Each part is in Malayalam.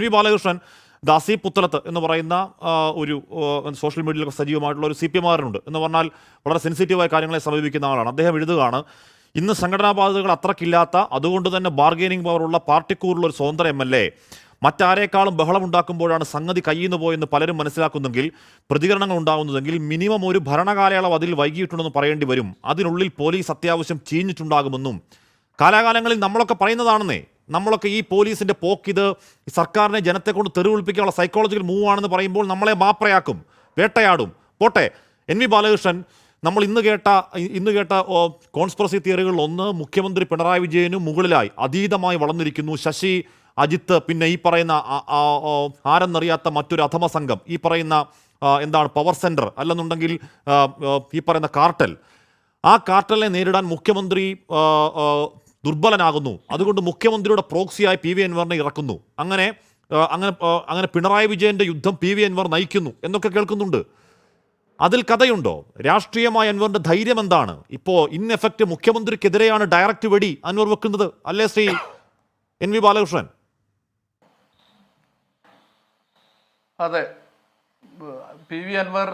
വി ബാലകൃഷ്ണൻ ദാസി പുത്തലത്ത് എന്ന് പറയുന്ന ഒരു സോഷ്യൽ മീഡിയയിലൊക്കെ സജീവമായിട്ടുള്ള ഒരു CPM-കാരനുണ്ട് എന്ന് പറഞ്ഞാൽ വളരെ സെൻസിറ്റീവായ കാര്യങ്ങളെ സമീപിക്കുന്ന ആളാണ്. അദ്ദേഹം എഴുതുകയാണ്, ഇന്ന് സംഘടനാ ബാധ്യതകൾ അത്രക്കില്ലാത്ത, അതുകൊണ്ട് തന്നെ ബാർഗെയിനിങ് പവറുള്ള പാർട്ടിക്കൂറുള്ള ഒരു സ്വതന്ത്ര MLA മറ്റാരേക്കാളും ബഹളമുണ്ടാക്കുമ്പോഴാണ് സംഗതി കയ്യിൽ നിന്ന് പോയെന്ന് പലരും മനസ്സിലാക്കുന്നെങ്കിൽ, പ്രതികരണങ്ങൾ ഉണ്ടാകുന്നതെങ്കിൽ മിനിമം ഒരു ഭരണകാലയളവ് അതിൽ വൈകിയിട്ടുണ്ടെന്ന് പറയേണ്ടി വരും. അതിനുള്ളിൽ പോലീസ് അത്യാവശ്യം ചീഞ്ഞിട്ടുണ്ടാകുമെന്നും കാലാകാലങ്ങളിൽ നമ്മളൊക്കെ പറയുന്നതാണെന്നേ. നമ്മളൊക്കെ ഈ പോലീസിൻ്റെ പോക്കിത് സർക്കാരിനെ ജനത്തെ കൊണ്ട് തെറിവിളിപ്പിക്കാനുള്ള സൈക്കോളജിക്കൽ മൂവ് ആണെന്ന് പറയുമ്പോൾ നമ്മളെ മാപ്രയാക്കും, വേട്ടയാടും. പോട്ടെ, NV ബാലകൃഷ്ണൻ, നമ്മൾ ഇന്ന് കേട്ട കോൺസ്പിറസി തിയറികളിൽ ഒന്ന്, മുഖ്യമന്ത്രി പിണറായി വിജയനും മുകളിലായി അതീതമായി വളർന്നിരിക്കുന്നു ശശി, അജിത്ത്, പിന്നെ ഈ പറയുന്ന ആരെന്നറിയാത്ത മറ്റൊരു അധമ സംഘം, ഈ പറയുന്ന എന്താണ് പവർ സെൻറ്റർ, അല്ലെന്നുണ്ടെങ്കിൽ ഈ പറയുന്ന കാർട്ടൽ. ആ കാർട്ടലിനെ നേരിടാൻ മുഖ്യമന്ത്രി ദുർബലനാകുന്നു. അതുകൊണ്ട് മുഖ്യമന്ത്രിയുടെ പ്രോക്സിയായി PV അൻവറിനെ ഇറക്കുന്നു. അങ്ങനെ പിണറായി വിജയന്റെ യുദ്ധം PV അൻവർ നയിക്കുന്നു എന്നൊക്കെ കേൾക്കുന്നുണ്ട്. അതിൽ കഥയുണ്ടോ? രാഷ്ട്രീയമായ അൻവറിന്റെ ധൈര്യം എന്താണ്? ഇപ്പോൾ ഇൻ എഫക്റ്റ് മുഖ്യമന്ത്രിക്കെതിരെയാണ് ഡയറക്റ്റ് വെടി അൻവർ വെക്കുന്നത്, അല്ലേ ശ്രീ NV ബാലകൃഷ്ണൻ? അതെ, PV അൻവർ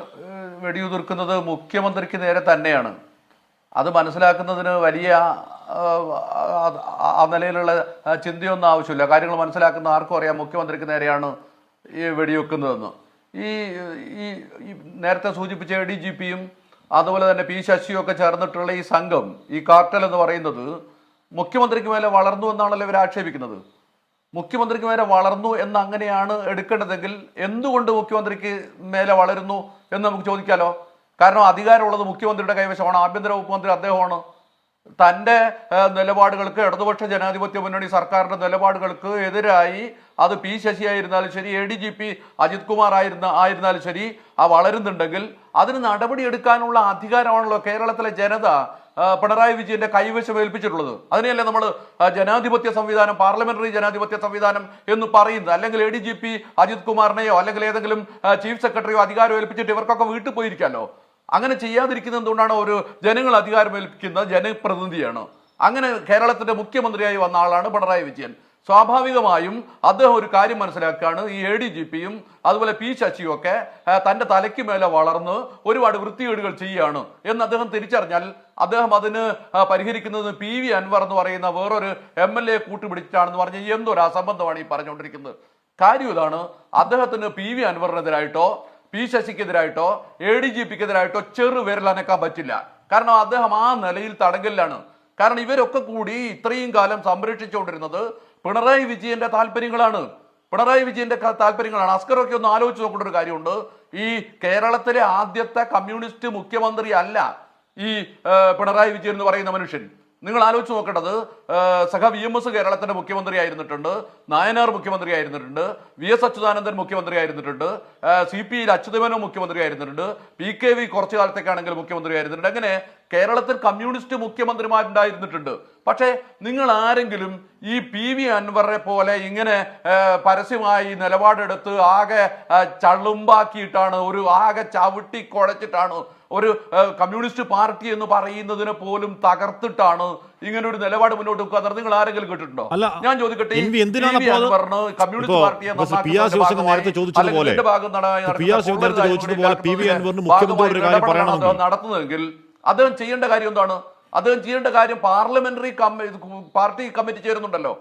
വെടിയുതിർക്കുന്നത് മുഖ്യമന്ത്രിക്ക് നേരെ തന്നെയാണ്. അത് മനസ്സിലാക്കുന്നതിന് വലിയ ആ നിലയിലുള്ള ചിന്തയൊന്നും ആവശ്യമില്ല. കാര്യങ്ങൾ മനസ്സിലാക്കുന്ന ആർക്കും അറിയാം മുഖ്യമന്ത്രിക്ക് നേരെയാണ് ഈ വെടിവെക്കുന്നതെന്ന്. ഈ നേരത്തെ സൂചിപ്പിച്ച ADGP-യും അതുപോലെ തന്നെ P ശശിയും ഒക്കെ ചേർന്നിട്ടുള്ള ഈ സംഘം, ഈ കാർട്ടൽ എന്ന് പറയുന്നത് മുഖ്യമന്ത്രിക്ക് മേലെ വളർന്നു എന്നാണല്ലോ ഇവർ ആക്ഷേപിക്കുന്നത്. മുഖ്യമന്ത്രിക്ക് മേലെ വളർന്നു എന്ന് അങ്ങനെയാണ് എടുക്കേണ്ടതെങ്കിൽ എന്തുകൊണ്ട് മുഖ്യമന്ത്രിക്ക് മേലെ വളരുന്നു എന്ന് നമുക്ക് ചോദിക്കാലോ. കാരണം അധികാരമുള്ളത് മുഖ്യമന്ത്രിയുടെ കൈവശമാണ്. ആഭ്യന്തര വകുപ്പ് മന്ത്രി അദ്ദേഹമാണ്. തൻ്റെ നിലപാടുകൾക്ക്, ഇടതുപക്ഷ ജനാധിപത്യ മുന്നണി സർക്കാരിൻ്റെ നിലപാടുകൾക്ക് എതിരായി അത് P ശശി ആയിരുന്നാലും ശരി, ADGP അജിത് കുമാർ ആയിരുന്നാലും ശരി, വളരുന്നുണ്ടെങ്കിൽ അതിന് നടപടിയെടുക്കാനുള്ള അധികാരമാണല്ലോ കേരളത്തിലെ ജനത പിണറായി വിജയന്റെ കൈവശം ഏൽപ്പിച്ചിട്ടുള്ളത്. അതിനെയല്ലേ നമ്മൾ ജനാധിപത്യ സംവിധാനം, പാർലമെന്ററി ജനാധിപത്യ സംവിധാനം എന്ന് പറയുന്നത്. അല്ലെങ്കിൽ ADGP അജിത് കുമാറിനെയോ അല്ലെങ്കിൽ ഏതെങ്കിലും ചീഫ് സെക്രട്ടറിയോ അധികാരം ഏൽപ്പിച്ചിട്ട് ഇവർക്കൊക്കെ വീട്ടിൽ പോയിരിക്കാമല്ലോ. അങ്ങനെ ചെയ്യാതിരിക്കുന്നത് എന്തുകൊണ്ടാണ്? ഒരു ജനങ്ങൾ അധികാരം ഏൽപ്പിക്കുന്ന ജനപ്രതിനിധിയാണ്. അങ്ങനെ കേരളത്തിന്റെ മുഖ്യമന്ത്രിയായി വന്ന ആളാണ് പിണറായി വിജയൻ. സ്വാഭാവികമായും അദ്ദേഹം ഒരു കാര്യം മനസ്സിലാക്കുകയാണ്, ഈ ADGP-യും അതുപോലെ P ശശിയും ഒക്കെ തൻ്റെ തലയ്ക്ക് മേലെ വളർന്ന് ഒരുപാട് വൃത്തികേടുകൾ ചെയ്യുകയാണ് എന്ന് അദ്ദേഹം തിരിച്ചറിഞ്ഞാൽ അദ്ദേഹം അതിന് പരിഹരിക്കുന്നത് PV അൻവർ എന്ന് പറയുന്ന വേറൊരു MLA കൂട്ടുപിടിച്ചിട്ടാണെന്ന് പറഞ്ഞ് എന്തൊരു അസംബന്ധമാണ് ഈ പറഞ്ഞുകൊണ്ടിരിക്കുന്നത്. കാര്യം ഇതാണ്, അദ്ദേഹത്തിന് PV അൻവറിനെതിരായിട്ടോ P ശശിക്കെതിരായിട്ടോ ADGP-ക്കെതിരായിട്ടോ ചെറുവിരലനക്കാൻ പറ്റില്ല. കാരണം അദ്ദേഹം ആ നിലയിൽ തടങ്കലിലാണ്. കാരണം ഇവരൊക്കെ കൂടി ഇത്രയും കാലം സംരക്ഷിച്ചുകൊണ്ടിരുന്നത് പിണറായി വിജയന്റെ താല്പര്യങ്ങളാണ്. അസ്കറൊക്കെ ഒന്ന് ആലോചിച്ച് നോക്കേണ്ട ഒരു കാര്യമുണ്ട്. ഈ കേരളത്തിലെ ആദ്യത്തെ കമ്മ്യൂണിസ്റ്റ് മുഖ്യമന്ത്രി അല്ല ഈ പിണറായി വിജയൻ എന്ന് പറയുന്ന മനുഷ്യൻ. നിങ്ങൾ ആലോചിച്ച് നോക്കേണ്ടത്, സഖ VMS കേരളത്തിന്റെ മുഖ്യമന്ത്രി ആയിരുന്നിട്ടുണ്ട്, നായനാർ മുഖ്യമന്ത്രി ആയിരുന്നിട്ടുണ്ട്, VS അച്യുതാനന്ദൻ മുഖ്യമന്ത്രി ആയിരുന്നിട്ടുണ്ട്, CP-യിൽ അച്യുതമേനോൻ മുഖ്യമന്ത്രി ആയിരുന്നിട്ടുണ്ട്, PKV കുറച്ചു കാലത്തേക്കാണെങ്കിൽ മുഖ്യമന്ത്രി ആയിരുന്നിട്ടുണ്ട്. അങ്ങനെ കേരളത്തിൽ കമ്മ്യൂണിസ്റ്റ് മുഖ്യമന്ത്രിമാരുണ്ടായിരുന്നിട്ടുണ്ട്. പക്ഷേ നിങ്ങൾ ആരെങ്കിലും ഈ PV അൻവറെ പോലെ ഇങ്ങനെ പരസ്യമായി നിലപാടെടുത്ത് ആകെ ചളുമ്പാക്കിയിട്ടാണ്, ആകെ ചവിട്ടി കുഴച്ചിട്ടാണ്, ഒരു കമ്മ്യൂണിസ്റ്റ് പാർട്ടി എന്ന് പറയുന്നതിനെ പോലും തകർത്തിട്ടാണ് ഇങ്ങനെ ഒരു നിലപാട് മുന്നോട്ട് വെക്കുക? നിങ്ങൾ ആരെങ്കിലും കേട്ടിട്ടുണ്ടോ? ഞാൻ ചോദിക്കട്ടെ, കമ്മ്യൂണിസ്റ്റ് പാർട്ടിയെ നടത്തുന്നതെങ്കിൽ അദ്ദേഹം ചെയ്യേണ്ട കാര്യം എന്താണ്? അദ്ദേഹം ചെയ്യേണ്ട കാര്യം പാർലമെന്ററി പാർട്ടി കമ്മിറ്റി ചേരുന്നുണ്ടല്ലോ.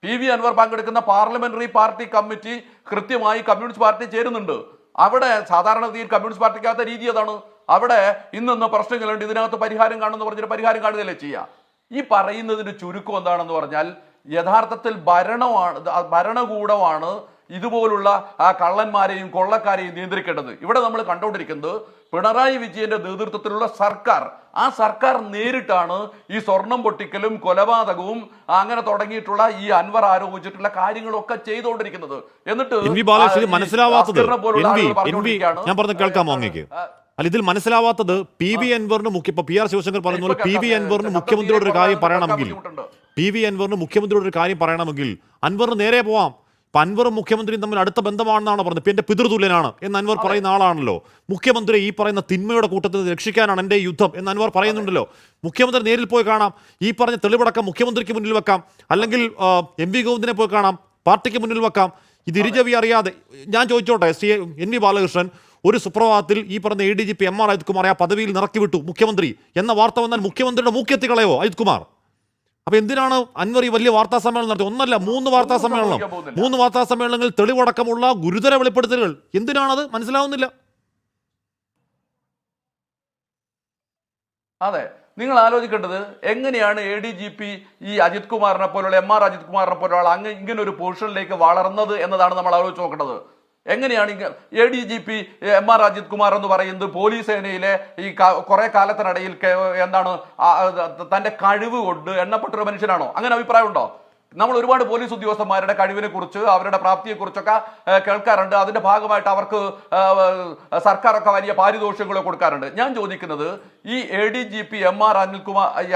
PV അൻവർ പങ്കെടുക്കുന്ന പാർലമെന്ററി പാർട്ടി കമ്മിറ്റി കൃത്യമായി കമ്മ്യൂണിസ്റ്റ് പാർട്ടി ചേരുന്നുണ്ട്. അവിടെ സാധാരണഗതിയിൽ കമ്മ്യൂണിസ്റ്റ് പാർട്ടിക്കകത്ത രീതി അതാണ്. അവിടെ ഇന്ന പ്രശ്നങ്ങളുണ്ട്, ഇതിനകത്ത് പരിഹാരം കാണുമെന്ന് പറഞ്ഞിട്ട് പരിഹാരം കാണുകയല്ലേ ചെയ്യുക. ഈ പറയുന്നതിന്റെ ചുരുക്കം എന്താണെന്ന് പറഞ്ഞാൽ യഥാർത്ഥത്തിൽ ഭരണകൂടമാണ് ഇതുപോലുള്ള കള്ളന്മാരെയും കൊള്ളക്കാരെയും നിയന്ത്രിക്കേണ്ടത്. ഇവിടെ നമ്മൾ കണ്ടുകൊണ്ടിരിക്കുന്നത് പിണറായി വിജയന്റെ നേതൃത്വത്തിലുള്ള സർക്കാർ, ആ സർക്കാർ നേരിട്ടാണ് ഈ സ്വർണം പൊട്ടിക്കലും കൊലപാതകവും അങ്ങനെ തുടങ്ങിയിട്ടുള്ള ഈ അൻവർ ആരോപിച്ചിട്ടുള്ള കാര്യങ്ങളൊക്കെ ചെയ്തുകൊണ്ടിരിക്കുന്നത്. എന്നിട്ട് ഇതിൽ മനസ്സിലാവാത്തത് PV അൻവറിന് PR ശിവശങ്കർ പറഞ്ഞ പോലെ PV അൻവറിന് മുഖ്യമന്ത്രിയോട് ഒരു കാര്യം പറയണമെങ്കിൽ അൻവറിന് നേരെ പോവാം. ഇപ്പം അൻവറും മുഖ്യമന്ത്രിയും തമ്മിൽ അടുത്ത ബന്ധമാണെന്നാണ് പറഞ്ഞത്. ഇപ്പം എൻ്റെ പിതൃതുല്യനാണ് എന്ന് അൻവർ പറയുന്ന ആളാണല്ലോ. മുഖ്യമന്ത്രി ഈ പറയുന്ന തിന്മയുടെ കൂട്ടത്തിൽ രക്ഷിക്കാനാണ് എൻ്റെ യുദ്ധം എന്ന് അൻവർ പറയുന്നുണ്ടല്ലോ. മുഖ്യമന്ത്രി നേരിൽ പോയി കാണാം, ഈ പറഞ്ഞ തെളിവടക്കം മുഖ്യമന്ത്രിക്ക് മുന്നിൽ വെക്കാം, അല്ലെങ്കിൽ MV ഗോവിന്ദനെ പോയി കാണാം, പാർട്ടിക്ക് മുന്നിൽ വെക്കാം. ഇത് ഇരുചവി അറിയാതെ ഞാൻ ചോദിച്ചോട്ടെ, എൻ വി ബാലകൃഷ്ണൻ ഒരു സുപ്രഭാതത്തിൽ ഈ പറഞ്ഞ ADGP MR അജിത് കുമാർ ആ പദവിയിൽ നിറക്കി വിട്ടു മുഖ്യമന്ത്രി എന്ന വാർത്ത വന്നാൽ മുഖ്യമന്ത്രിയുടെ മൂക്കെത്തി കളയോ അജിത് കുമാർ? അപ്പൊ എന്തിനാണ് അൻവർ ഈ വലിയ വാർത്താ സമ്മേളനം നടത്തി? ഒന്നല്ല, 3 വാർത്താ സമ്മേളനം, 3 വാർത്താ സമ്മേളനങ്ങളിൽ തെളിവടക്കമുള്ള ഗുരുതര വെളിപ്പെടുത്തലുകൾ. എന്തിനാണത് മനസ്സിലാവുന്നില്ല. അതെ, നിങ്ങൾ ആലോചിക്കേണ്ടത് എങ്ങനെയാണ് ADGP ഈ അജിത് കുമാറിനെ പോലുള്ള MR അജിത് കുമാറിനെ പോലുള്ള ഇങ്ങനെ ഒരു പൊസിഷനിലേക്ക് വളർന്നത് എന്നതാണ് നമ്മൾ ആലോചിച്ച് നോക്കേണ്ടത്. എങ്ങനെയാണ് ADGP MR അജിത് കുമാർ എന്ന് പറയുന്നത് പോലീസ് സേനയിലെ ഈ കുറെ കാലത്തിനിടയിൽ എന്താണ് തന്റെ കഴിവ് കൊണ്ട് എണ്ണപ്പെട്ടൊരു മനുഷ്യനാണോ? അങ്ങനെ അഭിപ്രായമുണ്ടോ? നമ്മൾ ഒരുപാട് പോലീസ് ഉദ്യോഗസ്ഥന്മാരുടെ കഴിവിനെ കുറിച്ച് അവരുടെ പ്രാപ്തിയെ കുറിച്ചൊക്കെ കേൾക്കാറുണ്ട്. അതിന്റെ ഭാഗമായിട്ട് അവർക്ക് സർക്കാരൊക്കെ വലിയ പാരിതോഷികങ്ങൾ കൊടുക്കാറുണ്ട്. ഞാൻ ചോദിക്കുന്നത്, ഈ ADGP MR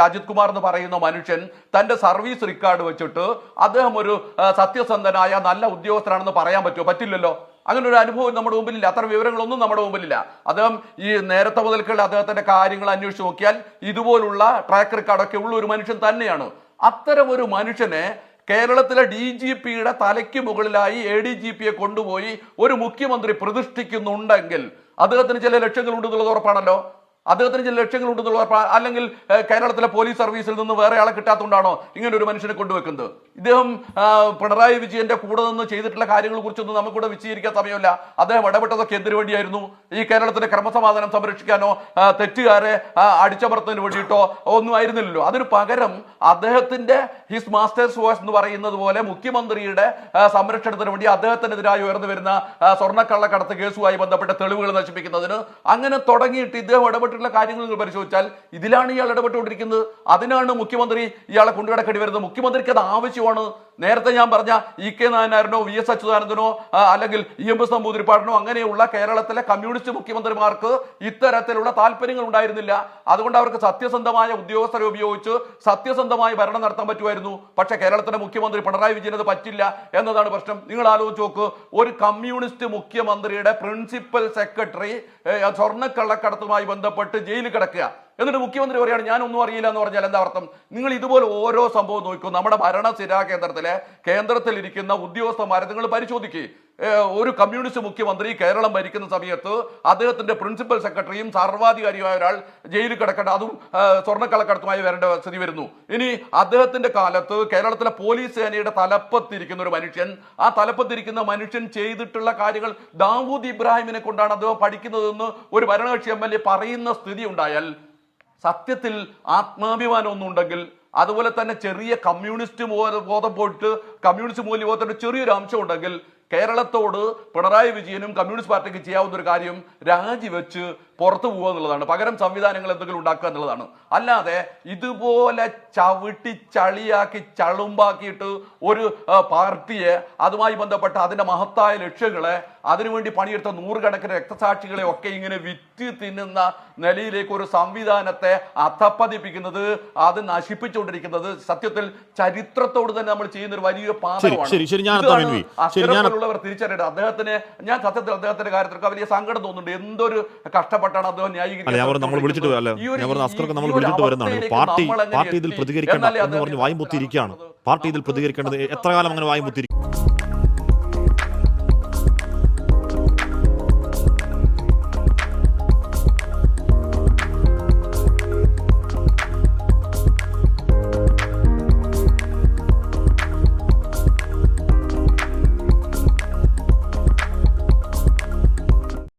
അജിത് കുമാർ എന്ന് പറയുന്ന മനുഷ്യൻ തന്റെ സർവീസ് റെക്കോർഡ് വെച്ചിട്ട് അദ്ദേഹം ഒരു സത്യസന്ധനായ നല്ല ഉദ്യോഗസ്ഥനാണെന്ന് പറയാൻ പറ്റുമോ? പറ്റില്ലല്ലോ. അങ്ങനെ ഒരു അനുഭവം നമ്മുടെ മുമ്പിലില്ല, അത്ര വിവരങ്ങളൊന്നും നമ്മുടെ മുമ്പിലില്ല. അദ്ദേഹം ഈ നേരത്തെ മുതൽക്കുള്ള അദ്ദേഹത്തിന്റെ കാര്യങ്ങൾ അന്വേഷിച്ച് നോക്കിയാൽ ഇതുപോലുള്ള ട്രാക്ക് റെക്കോർഡൊക്കെ ഉള്ള ഒരു മനുഷ്യൻ തന്നെയാണ്. അത്തരം ഒരു മനുഷ്യനെ കേരളത്തിലെ DGPയുടെ തലയ്ക്ക് മുകളിലായി ADGPയെ കൊണ്ടുപോയി ഒരു മുഖ്യമന്ത്രി പ്രതിഷ്ഠിക്കുന്നുണ്ടെങ്കിൽ അദ്ദേഹത്തിന് ചില ലക്ഷ്യങ്ങളുണ്ടെന്നുള്ളത് ഉറപ്പാണല്ലോ. അദ്ദേഹത്തിന് ചില ലക്ഷ്യങ്ങളുണ്ടെന്നുള്ള അല്ലെങ്കിൽ കേരളത്തിലെ പോലീസ് സർവീസിൽ നിന്ന് വേറെ ആളെ കിട്ടാത്തതുകൊണ്ടാണോ ഇങ്ങനെ ഒരു മനുഷ്യനെ കൊണ്ടുവെക്കുന്നത്? ഇദ്ദേഹം പിണറായി വിജയന്റെ കൂടെ നിന്ന് ചെയ്തിട്ടുള്ള കാര്യങ്ങളെ കുറിച്ചൊന്നും നമുക്കിവിടെ വിശദീകരിക്കാൻ സമയമില്ല. അദ്ദേഹം ഇടപെട്ടതൊക്കെ എന്തിനു വേണ്ടിയായിരുന്നു? ഈ കേരളത്തിന്റെ ക്രമസമാധാനം സംരക്ഷിക്കാനോ തെറ്റുകാരെ അടിച്ചമർത്തുന്നതിന് വേണ്ടിയിട്ടോ ഒന്നും ആയിരുന്നില്ലല്ലോ. അതിന് പകരം അദ്ദേഹത്തിന്റെ ഹിസ് മാസ്റ്റേഴ്സ് വോയ്സ് എന്ന് പറയുന്നത് പോലെ മുഖ്യമന്ത്രിയുടെ സംരക്ഷണത്തിന് വേണ്ടി അദ്ദേഹത്തിനെതിരായി ഉയർന്നു വരുന്ന സ്വർണ്ണക്കള്ളക്കടത്ത് കേസുമായി ബന്ധപ്പെട്ട തെളിവുകൾ നശിപ്പിക്കുന്നതിന് അങ്ങനെ തുടങ്ങിയിട്ട് ഇദ്ദേഹം ഇടപെട്ടുള്ള കാര്യങ്ങൾ പരിശോധിച്ചാൽ ഇതിലാണ് ഇയാൾ ഇടപെട്ടുകൊണ്ടിരിക്കുന്നത്. അതിനാണ് മുഖ്യമന്ത്രി ഇയാളെ കൊണ്ടുകിടക്കേണ്ടി വരുന്നത്. മുഖ്യമന്ത്രിക്ക് അത് ആവശ്യമാണ്. നേരത്തെ ഞാൻ പറഞ്ഞ EK നായനാരനോ VS അച്യുതാനന്ദനോ അല്ലെങ്കിൽ EMS നമ്പൂതിരിപ്പാടിനോ അങ്ങനെയുള്ള കേരളത്തിലെ കമ്മ്യൂണിസ്റ്റ് മുഖ്യമന്ത്രിമാർക്ക് ഇത്തരത്തിലുള്ള താല്പര്യങ്ങൾ ഉണ്ടായിരുന്നില്ല. അതുകൊണ്ട് അവർക്ക് സത്യസന്ധമായ ഉദ്യോഗസ്ഥരെ ഉപയോഗിച്ച് സത്യസന്ധമായി ഭരണം നടത്താൻ പറ്റുമായിരുന്നു. പക്ഷേ കേരളത്തിലെ മുഖ്യമന്ത്രി പിണറായി വിജയൻ അത് പറ്റില്ല എന്നതാണ് പ്രശ്നം. നിങ്ങൾ ആലോചിച്ച് നോക്ക്, ഒരു കമ്മ്യൂണിസ്റ്റ് മുഖ്യമന്ത്രിയുടെ പ്രിൻസിപ്പൽ സെക്രട്ടറി സ്വർണ്ണക്കള്ളക്കടത്തുമായി ബന്ധപ്പെട്ട് ജയിലിൽ കിടക്കുക, എന്നിട്ട് മുഖ്യമന്ത്രി പറയാണ് ഞാൻ ഒന്നും അറിയില്ല എന്ന് പറഞ്ഞാൽ എന്താ അർത്ഥം? നിങ്ങൾ ഇതുപോലെ ഓരോ സംഭവം നോക്കൂ. നമ്മുടെ ഭരണസ്ഥിരാ കേന്ദ്രത്തിൽ ഇരിക്കുന്ന ഉദ്യോഗസ്ഥന്മാരെ നിങ്ങൾ പരിശോധിക്കുക. ഒരു കമ്മ്യൂണിസ്റ്റ് മുഖ്യമന്ത്രി കേരളം ഭരിക്കുന്ന സമയത്ത് അദ്ദേഹത്തിന്റെ പ്രിൻസിപ്പൽ സെക്രട്ടറിയും സർവാധികാരിയുമായ ഒരാൾ ജയിലിൽ കിടക്കേണ്ട, അതും സ്വർണ്ണക്കള്ളക്കടത്തുമായി വരേണ്ട സ്ഥിതി വരുന്നു. ഇനി അദ്ദേഹത്തിന്റെ കാലത്ത് കേരളത്തിലെ പോലീസ് സേനയുടെ തലപ്പത്തിരിക്കുന്ന ഒരു മനുഷ്യൻ, ആ തലപ്പത്തിരിക്കുന്ന മനുഷ്യൻ ചെയ്തിട്ടുള്ള കാര്യങ്ങൾ ദാവൂദ് ഇബ്രാഹിമിനെ കൊണ്ടാണ് അദ്ദേഹം പഠിക്കുന്നതെന്ന് ഒരു ഭരണകക്ഷി MLA പറയുന്ന സ്ഥിതി ഉണ്ടായാൽ സത്യത്തിൽ ആത്മാഭിമാനം ഒന്നുണ്ടെങ്കിൽ, അതുപോലെ തന്നെ ചെറിയ കമ്മ്യൂണിസ്റ്റ് ബോധം പോയിട്ട് കമ്മ്യൂണിസ്റ്റ് മൂല്യബോധത്തിന്റെ ചെറിയൊരു അംശം ഉണ്ടെങ്കിൽ കേരളത്തോട് പിണറായി വിജയനും കമ്മ്യൂണിസ്റ്റ് പാർട്ടിക്ക് ചെയ്യാവുന്ന ഒരു കാര്യം രാജിവെച്ച് പുറത്തു പോകുക എന്നുള്ളതാണ്. പകരം സംവിധാനങ്ങൾ എന്തെങ്കിലും ഉണ്ടാക്കുക എന്നുള്ളതാണ്. അല്ലാതെ ഇതുപോലെ ചവിട്ടി ചളിയാക്കി ചളുമ്പാക്കിയിട്ട് ഒരു പാർട്ടിയെ അതുമായി ബന്ധപ്പെട്ട അതിന്റെ മഹത്തായ ലക്ഷ്യങ്ങളെ അതിനുവേണ്ടി പണിയെടുത്ത നൂറുകണക്കിന് രക്തസാക്ഷികളെ ഒക്കെ ഇങ്ങനെ വിറ്റ് തിന്നുന്ന നിലയിലേക്ക് ഒരു സംവിധാനത്തെ അധപ്പതിപ്പിക്കുന്നത്, അത് നശിപ്പിച്ചുകൊണ്ടിരിക്കുന്നത് സത്യത്തിൽ ചരിത്രത്തോട് തന്നെ നമ്മൾ ചെയ്യുന്ന ഒരു വലിയൊരു പാതമാണ്. അത്തരത്തിലുള്ളവർ തിരിച്ചറിയേണ്ടത്. അദ്ദേഹത്തിന് ഞാൻ സത്യത്തിൽ അദ്ദേഹത്തിന്റെ കാര്യത്തിലൊക്കെ വലിയ സങ്കടം തോന്നുന്നുണ്ട്. എന്തൊരു കഷ്ടപ്പെട്ടാണ് അദ്ദേഹം പാർട്ടി ഇതിൽ പ്രതികരിക്കേണ്ട എന്ന് പറഞ്ഞ് വായും പൊത്തിയിരിക്കുകയാണ്. പാർട്ടി ഇതിൽ പ്രതികരിക്കേണ്ടത് എത്ര കാലം അങ്ങനെ വായും പൊത്തിരിക്കും?